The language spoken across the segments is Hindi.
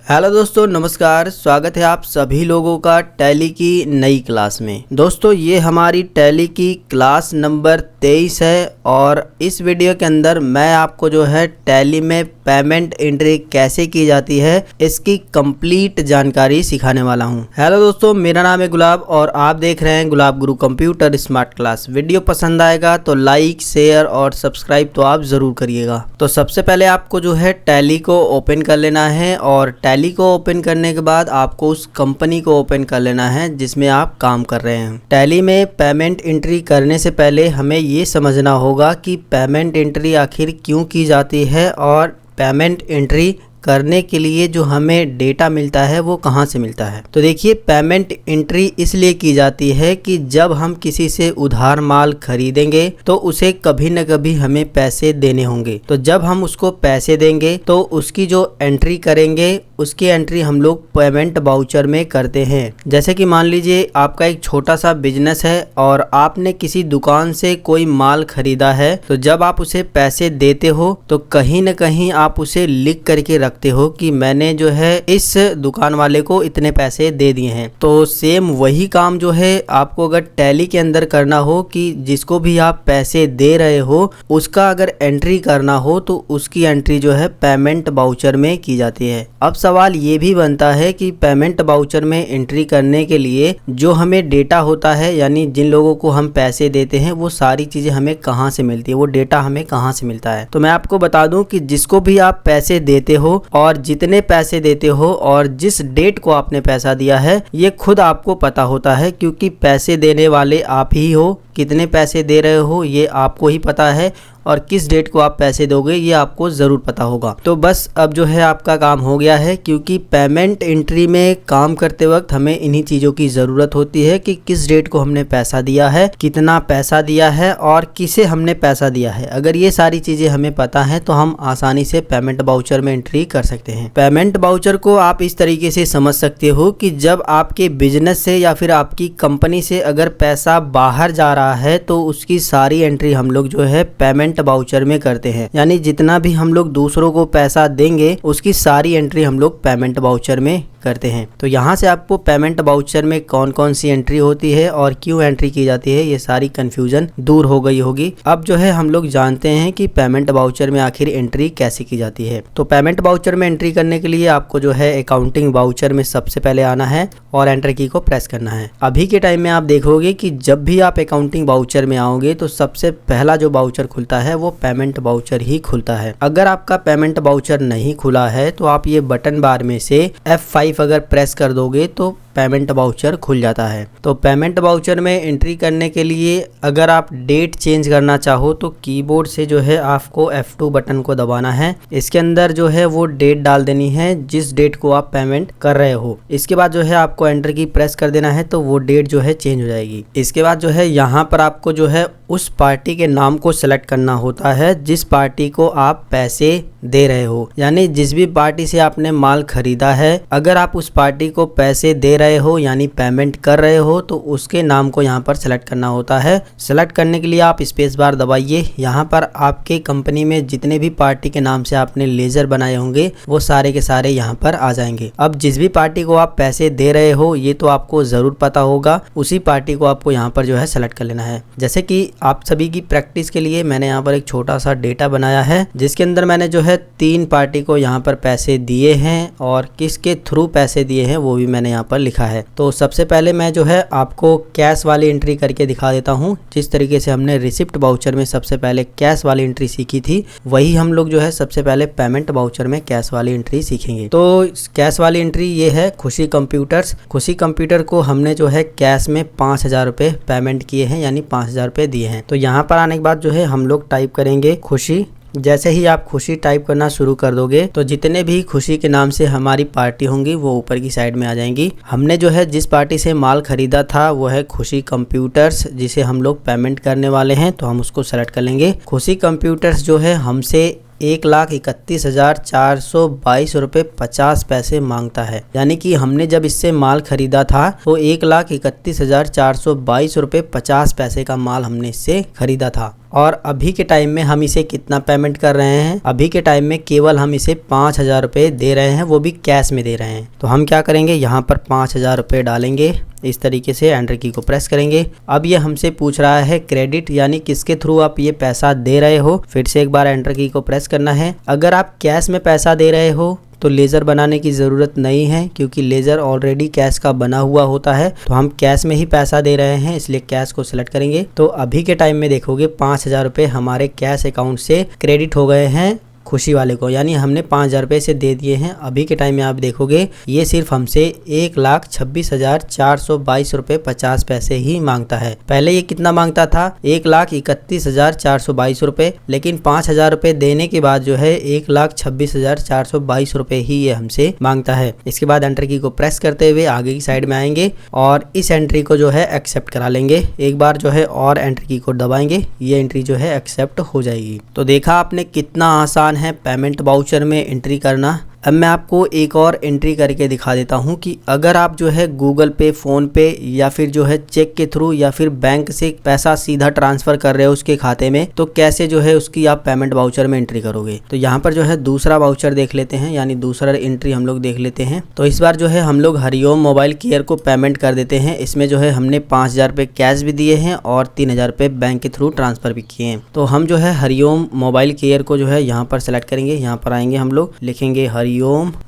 हेलो दोस्तों, नमस्कार। स्वागत है आप सभी लोगों का टैली की नई क्लास में। दोस्तों, ये हमारी टैली की क्लास नंबर 23 है और इस वीडियो के अंदर मैं आपको जो है टैली में पेमेंट एंट्री कैसे की जाती है इसकी कंप्लीट जानकारी सिखाने वाला हूँ। हेलो दोस्तों, मेरा नाम है गुलाब और आप देख रहे हैं गुलाब गुरु कंप्यूटर स्मार्ट क्लास। वीडियो पसंद आएगा तो लाइक, शेयर और सब्सक्राइब तो आप ज़रूर करिएगा। तो सबसे पहले आपको जो है टैली को ओपन कर लेना है और टैली को ओपन करने के बाद आपको उस कंपनी को ओपन कर लेना है जिसमें आप काम कर रहे हैं। टैली में पेमेंट एंट्री करने से पहले हमें ये समझना होगा कि पेमेंट एंट्री आखिर क्यों की जाती है और पेमेंट एंट्री करने के लिए जो हमें डेटा मिलता है वो कहाँ से मिलता है। तो देखिए, पेमेंट एंट्री इसलिए की जाती है कि जब हम किसी से उधार माल खरीदेंगे तो उसे कभी न कभी हमें पैसे देने होंगे। तो जब हम उसको पैसे देंगे तो उसकी जो एंट्री करेंगे उसकी एंट्री हम लोग पेमेंट वाउचर में करते हैं। जैसे कि मान लीजिए आपका एक छोटा सा बिजनेस है और आपने किसी दुकान से कोई माल खरीदा है, तो जब आप उसे पैसे देते हो तो कहीं न कहीं आप उसे लिख करके रखते हो कि मैंने जो है इस दुकान वाले को इतने पैसे दे दिए हैं। तो सेम वही काम जो है आपको अगर टैली के अंदर करना हो कि जिसको भी आप पैसे दे रहे हो उसका अगर एंट्री करना हो तो उसकी एंट्री जो है पेमेंट वाउचर में की जाती है। अब सवाल ये भी बनता है कि पेमेंट वाउचर में एंट्री करने के लिए जो हमें डेटा होता है, यानी जिन लोगों को हम पैसे देते हैं, वो सारी चीजें हमें कहाँ से मिलती है, वो डेटा हमें कहाँ से मिलता है। तो मैं आपको बता दूं कि जिसको भी आप पैसे देते हो और जितने पैसे देते हो और जिस डेट को आपने पैसा दिया है ये खुद आपको पता होता है, क्योंकि पैसे देने वाले आप ही हो। कितने पैसे दे रहे हो ये आपको ही पता है और किस डेट को आप पैसे दोगे ये आपको ज़रूर पता होगा। तो बस अब जो है आपका काम हो गया है, क्योंकि पेमेंट एंट्री में काम करते वक्त हमें इन्हीं चीज़ों की ज़रूरत होती है कि किस डेट को हमने पैसा दिया है, कितना पैसा दिया है और किसे हमने पैसा दिया है। अगर ये सारी चीज़ें हमें पता है तो हम आसानी से पेमेंट वाउचर में एंट्री कर सकते हैं। पेमेंट वाउचर को आप इस तरीके से समझ सकते हो कि जब आपके बिजनेस से या फिर आपकी कंपनी से अगर पैसा बाहर जा रहा है तो उसकी सारी एंट्री हम लोग जो है पेमेंट वाउचर में करते हैं। यानी जितना भी हम लोग दूसरों को पैसा देंगे उसकी सारी एंट्री हम लोग पेमेंट वाउचर में करते हैं। तो यहाँ से आपको पेमेंट वाउचर में कौन कौन सी एंट्री होती है और क्यों एंट्री की जाती है ये सारी कंफ्यूजन दूर हो गई होगी। अब जो है हम लोग जानते हैं कि पेमेंट वाउचर में आखिर एंट्री कैसे की जाती है। तो पेमेंट वाउचर में एंट्री करने के लिए आपको जो है अकाउंटिंग वाउचर में सबसे पहले आना है और एंटर की को प्रेस करना है। अभी के टाइम में आप देखोगे कि जब भी आप अकाउंटिंग वाउचर में आओगे तो सबसे पहला जो वाउचर खुलता है वो पेमेंट वाउचर ही खुलता है। अगर आपका पेमेंट वाउचर नहीं खुला है तो आप ये बटन बार में से F5 अगर प्रेस कर दोगे तो पेमेंट वाउचर खुल जाता है। तो पेमेंट वाउचर में एंट्री करने के लिए अगर आप डेट चेंज करना चाहो तो कीबोर्ड से जो है आपको F2 बटन को दबाना है। इसके अंदर जो है वो डेट डाल देनी है जिस डेट को आप पेमेंट कर रहे हो। इसके बाद जो है आपको एंटर की प्रेस कर देना है तो वो डेट जो है चेंज हो जाएगी। इसके बाद जो है यहाँ पर आपको जो है उस पार्टी के नाम को सेलेक्ट करना होता है जिस पार्टी को आप पैसे दे रहे हो। यानी जिस भी पार्टी से आपने माल खरीदा है, अगर आप उस पार्टी को पैसे दे रहे हो यानी पेमेंट कर रहे हो तो उसके नाम को यहाँ पर सेलेक्ट करना होता है। सेलेक्ट करने के लिए आप स्पेस बार दबाइए। यहाँ पर आपके कंपनी में जितने भी पार्टी के नाम से आपने लेजर बनाए होंगे वो सारे के सारे यहाँ पर आ जाएंगे। अब जिस भी पार्टी को आप पैसे दे रहे हो ये तो आपको जरूर पता होगा, उसी पार्टी को आपको यहाँ पर जो है सेलेक्ट कर लेना है। जैसे कि आप सभी की प्रैक्टिस के लिए मैंने यहाँ पर एक छोटा सा डेटा बनाया है जिसके अंदर मैंने जो है 3 पार्टी को यहाँ पर पैसे दिए हैं और किसके थ्रू पैसे दिए हैं वो भी मैंने यहाँ पर लिखा है। तो सबसे पहले मैं जो है आपको कैश वाली एंट्री करके दिखा देता हूँ। जिस तरीके से हमने रिसिप्ट वाउचर में सबसे पहले कैश वाली एंट्री सीखी थी वही हम लोग जो है सबसे पहले पेमेंट वाउचर में कैश वाली एंट्री सीखेंगे। तो कैश वाली एंट्री ये है खुशी कंप्यूटर्स। खुशी कंप्यूटर को हमने जो है कैश में 5000 रुपये पेमेंट किए हैं, यानी 5000 रुपये दिए हैं। तो यहाँ पर आने के बाद जो है हम लोग टाइप करेंगे खुशी। जैसे ही आप खुशी टाइप करना शुरू कर दोगे तो जितने भी खुशी के नाम से हमारी पार्टी होंगी वो ऊपर की साइड में आ जाएंगी। हमने जो है जिस पार्टी से माल खरीदा था वो है खुशी कंप्यूटर्स, जिसे हम लोग पेमेंट करने वाले हैं, तो हम उसको सेलेक्ट कर लेंगे। खुशी कंप्यूटर्स जो है हमसे 1,31,422 मांगता है। यानी कि हमने जब इससे माल खरीदा था तो 1,31,422 का माल हमने इससे खरीदा था। और अभी के टाइम में हम इसे कितना पेमेंट कर रहे हैं? अभी के टाइम में केवल हम इसे 5,000 रुपये दे रहे हैं, वो भी कैश में दे रहे हैं। तो हम क्या करेंगे, यहाँ पर 5,000 रुपये डालेंगे। इस तरीके से एंटर की को प्रेस करेंगे। अब ये हमसे पूछ रहा है क्रेडिट, यानी किसके थ्रू आप ये पैसा दे रहे हो। फिर से एक बार एंटर की को प्रेस करना है। अगर आप कैश में पैसा दे रहे हो तो लेज़र बनाने की ज़रूरत नहीं है, क्योंकि लेज़र ऑलरेडी कैश का बना हुआ होता है। तो हम कैश में ही पैसा दे रहे हैं, इसलिए कैश को सिलेक्ट करेंगे। तो अभी के टाइम में देखोगे 5,000 रुपये हमारे कैश अकाउंट से क्रेडिट हो गए हैं खुशी वाले को, यानी हमने 5,000 रुपये से दे दिए हैं। अभी के टाइम में आप देखोगे ये सिर्फ हमसे 1,26,422 रुपये 50 पैसे ही मांगता है। पहले ये कितना मांगता था? 1,31,422 रुपये, लेकिन 5,000 रुपये देने के बाद जो है 1,26,422 रुपये ही ये हमसे मांगता है। इसके बाद एंटर की को प्रेस करते हुए आगे की साइड में आएंगे और इस एंट्री को जो है एक्सेप्ट करा लेंगे। एक बार जो है और एंट्री की को दबाएंगे, ये एंट्री जो है एक्सेप्ट हो जाएगी। तो देखा आपने कितना आसान है पेमेंट वाउचर में एंट्री करना। अब मैं आपको एक और एंट्री करके दिखा देता हूं कि अगर आप जो है गूगल पे, फ़ोन पे या फिर जो है चेक के थ्रू या फिर बैंक से पैसा सीधा ट्रांसफ़र कर रहे हो उसके खाते में, तो कैसे जो है उसकी आप पेमेंट वाउचर में एंट्री करोगे। तो यहाँ पर जो है दूसरा वाउचर देख लेते हैं, यानी दूसरा एंट्री हम लोग देख लेते हैं। तो इस बार जो है हम लोग हरिओम मोबाइल केयर को पेमेंट कर देते हैं। इसमें जो है हमने 5,000 रुपये कैश भी दिए हैं और 3,000 रुपये बैंक के थ्रू ट्रांसफ़र भी किए हैं। तो हम जो है हरिओम मोबाइल केयर को जो है यहाँ पर सेलेक्ट करेंगे। यहाँ पर आएंगे, हम लोग लिखेंगे हरिओम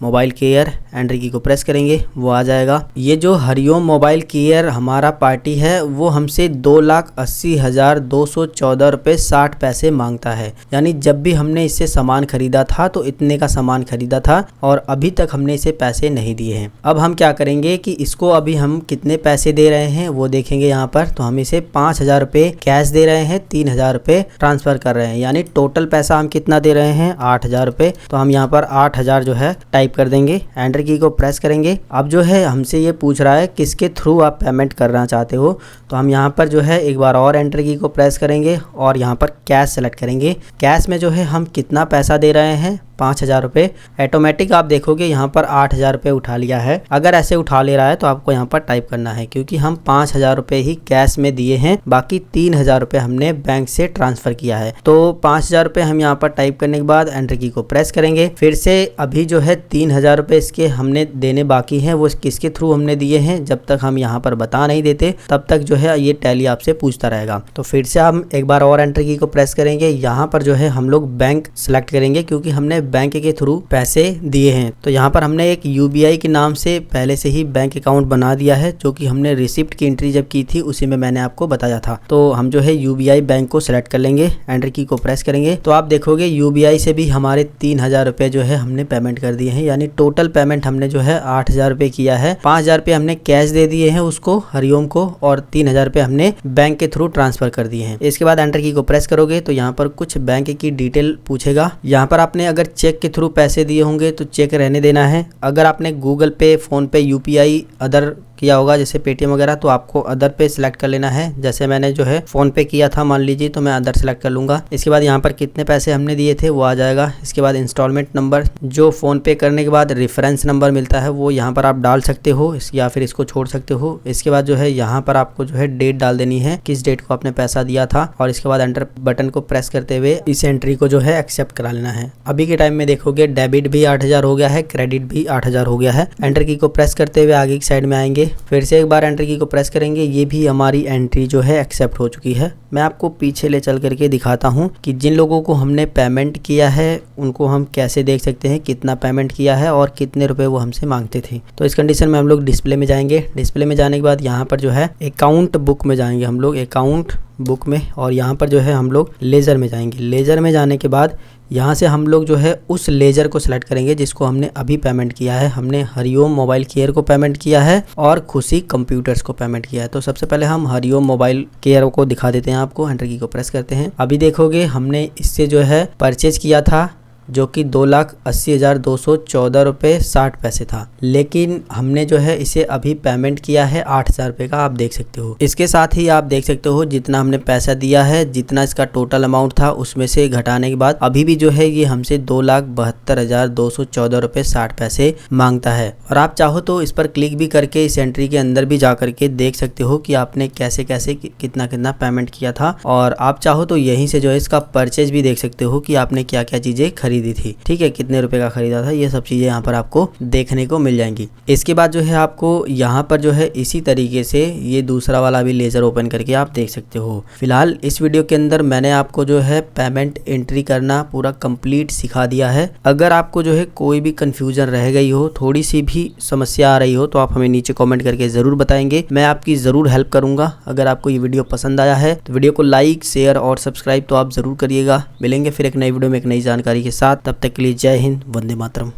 मोबाइल केयर, एंट्री की को प्रेस करेंगे, वो आ जाएगा। ये जो हरिओम मोबाइल केयर हमारा पार्टी है वो हमसे 2,80,214 रुपये 60 पैसे मांगता है। यानी जब भी हमने इससे सामान खरीदा था तो इतने का सामान खरीदा था और अभी तक हमने इसे पैसे नहीं दिए हैं। अब हम क्या करेंगे कि इसको अभी हम कितने पैसे दे रहे हैं वो देखेंगे। यहाँ पर तो हम इसे 5,000 रुपये कैश दे रहे हैं, 3,000 रुपये ट्रांसफर कर रहे हैं, यानी टोटल पैसा हम कितना दे रहे हैं? 8,000 रुपये। तो हम यहाँ पर 8,000 जो है टाइप कर देंगे, एंटर की को प्रेस करेंगे। अब जो है हमसे ये पूछ रहा है किसके थ्रू आप पेमेंट करना चाहते हो। तो हम यहाँ पर जो है एक बार और एंटर की को प्रेस करेंगे और यहाँ पर कैश सेलेक्ट करेंगे। कैश में जो है हम कितना पैसा दे रहे हैं? 5,000 रुपये। ऑटोमेटिक आप देखोगे यहाँ पर 8,000 रुपये उठा लिया है। अगर ऐसे उठा ले रहा है तो आपको यहाँ पर टाइप करना है, क्योंकि हम 5,000 रुपये ही कैश में दिए हैं, बाकी 3,000 रुपये हमने बैंक से ट्रांसफर किया है। तो 5,000 रुपये हम यहाँ पर टाइप करने के बाद एंटर की को प्रेस करेंगे। फिर से अभी जो है 3,000 रुपये इसके हमने देने बाकी हैं, वो किसके थ्रू हमने दिए हैं जब तक हम यहाँ पर बता नहीं देते तब तक जो है ये टैली आपसे पूछता रहेगा। तो फिर से हम एक बार और एंटर की को प्रेस करेंगे। यहाँ पर जो है हम लोग बैंक सेलेक्ट करेंगे, क्योंकि हमने बैंक के थ्रू पैसे दिए हैं। तो यहाँ पर हमने एक यूबीआई के नाम से पहले से ही बैंक अकाउंट बना दिया है, जो कि हमने रिसिप्ट की एंट्री जब की थी उसी में मैंने आपको बताया था। तो हम जो है यूबीआई बैंक को सिलेक्ट कर लेंगे, एंटर की को प्रेस करेंगे। तो आप देखोगे यूबीआई से भी हमारे 3,000 रुपये जो है हमने पेमेंट कर दिए हैं, यानी टोटल पेमेंट हमने जो है 8,000 रुपये किया है। 5,000 रुपये हमने कैश दे दिए हैं उसको, हरिओम को, और 3,000 रुपये हमने बैंक के थ्रू ट्रांसफर कर दिए हैं। इसके बाद एंटर की को प्रेस करोगे तो यहाँ पर कुछ बैंक की डिटेल पूछेगा। यहाँ पर आपने अगर चेक के थ्रू पैसे दिए होंगे तो चेक रहने देना है। अगर आपने गूगल पे, फोन पे, यूपीआई अदर किया होगा जैसे पेटीएम वगैरह, तो आपको अदर पे सिलेक्ट कर लेना है। जैसे मैंने जो है फोन पे किया था मान लीजिए, तो मैं अदर सेलेक्ट कर लूंगा। इसके बाद यहाँ पर कितने पैसे हमने दिए थे वो आ जाएगा। इसके बाद इंस्टॉलमेंट नंबर, जो फोन पे करने के बाद रेफरेंस नंबर मिलता है वो यहाँ पर आप डाल सकते हो या फिर इसको छोड़ सकते हो। इसके बाद जो है यहाँ पर आपको जो है डेट डाल देनी है, किस डेट को आपने पैसा दिया था, और इसके बाद एंटर बटन को प्रेस करते हुए इस एंट्री को जो है एक्सेप्ट करा लेना है। अभी के टाइम में देखोगे डेबिट भी 8,000 हो गया है, क्रेडिट भी 8,000 हो गया है। एंटर की को प्रेस करते हुए आगे की साइड में आएंगे, फिर से एक बार एंटर की को प्रेस करेंगे। ये भी हमारी एंट्री जो है एक्सेप्ट हो चुकी है। मैं आपको पीछे ले चल करके दिखाता हूँ कि जिन लोगों को हमने पेमेंट किया है उनको हम कैसे देख सकते हैं कितना पेमेंट किया है और कितने रुपए वो हमसे मांगते थे। तो इस कंडीशन में हम लोग डिस्प्ले में जाएंगे। डिस्प्ले में जाने के बाद यहाँ पर जो है अकाउंट बुक में जाएंगे हम लोग, अकाउंट बुक में, और यहाँ पर जो है हम लोग लेजर में जाएंगे। लेजर में जाने के बाद यहाँ से हम लोग जो है उस लेजर को सिलेक्ट करेंगे जिसको हमने अभी पेमेंट किया है। हमने हरिओम मोबाइल केयर को पेमेंट किया है और खुशी कंप्यूटर्स को पेमेंट किया है। तो सबसे पहले हम हरिओम मोबाइल केयर को दिखा देते हैं आपको। एंटर की को प्रेस करते हैं। अभी देखोगे हमने इससे जो है परचेज किया था जो कि 2,80,214 रुपये 60 पैसे था। लेकिन हमने जो है इसे अभी पेमेंट किया है 8,000 रुपये का, आप देख सकते हो। इसके साथ ही आप देख सकते हो जितना हमने पैसा दिया है, जितना इसका टोटल अमाउंट था उसमें से घटाने के बाद अभी भी जो है ये हमसे 2,72,214 रुपये 60 पैसे मांगता है। और आप चाहो तो इस पर क्लिक भी करके इस एंट्री के अंदर भी जा करके देख सकते हो कि आपने कैसे कैसे कितना कितना पेमेंट किया था। और आप चाहो तो यहीं से जो है इसका परचेज भी देख सकते हो कि आपने क्या क्या चीजें खरीदी थी, ठीक है, कितने रुपए का खरीदा था, ये सब चीजें यहाँ पर आपको देखने को मिल जाएंगी। इसके बाद जो है आपको यहाँ पर जो है इसी तरीके से ये दूसरा वाला भी लेजर ओपन करके आप देख सकते हो। फिलहाल इस वीडियो के अंदर मैंने आपको जो है पेमेंट एंट्री करना पूरा कंप्लीट सिखा दिया है। अगर आपको जो है कोई भी कंफ्यूजन रह गई हो, थोड़ी सी भी समस्या आ रही हो, तो आप हमें नीचे कमेंट करके जरूर बताएंगे, मैं आपकी जरूर हेल्प करूंगा। अगर आपको ये वीडियो पसंद आया है तो वीडियो को लाइक, शेयर और सब्सक्राइब तो आप जरूर करिएगा। मिलेंगे फिर एक नई वीडियो में एक नई जानकारी के साथ, तब तक के लिए जय हिंद, वंदे मातरम।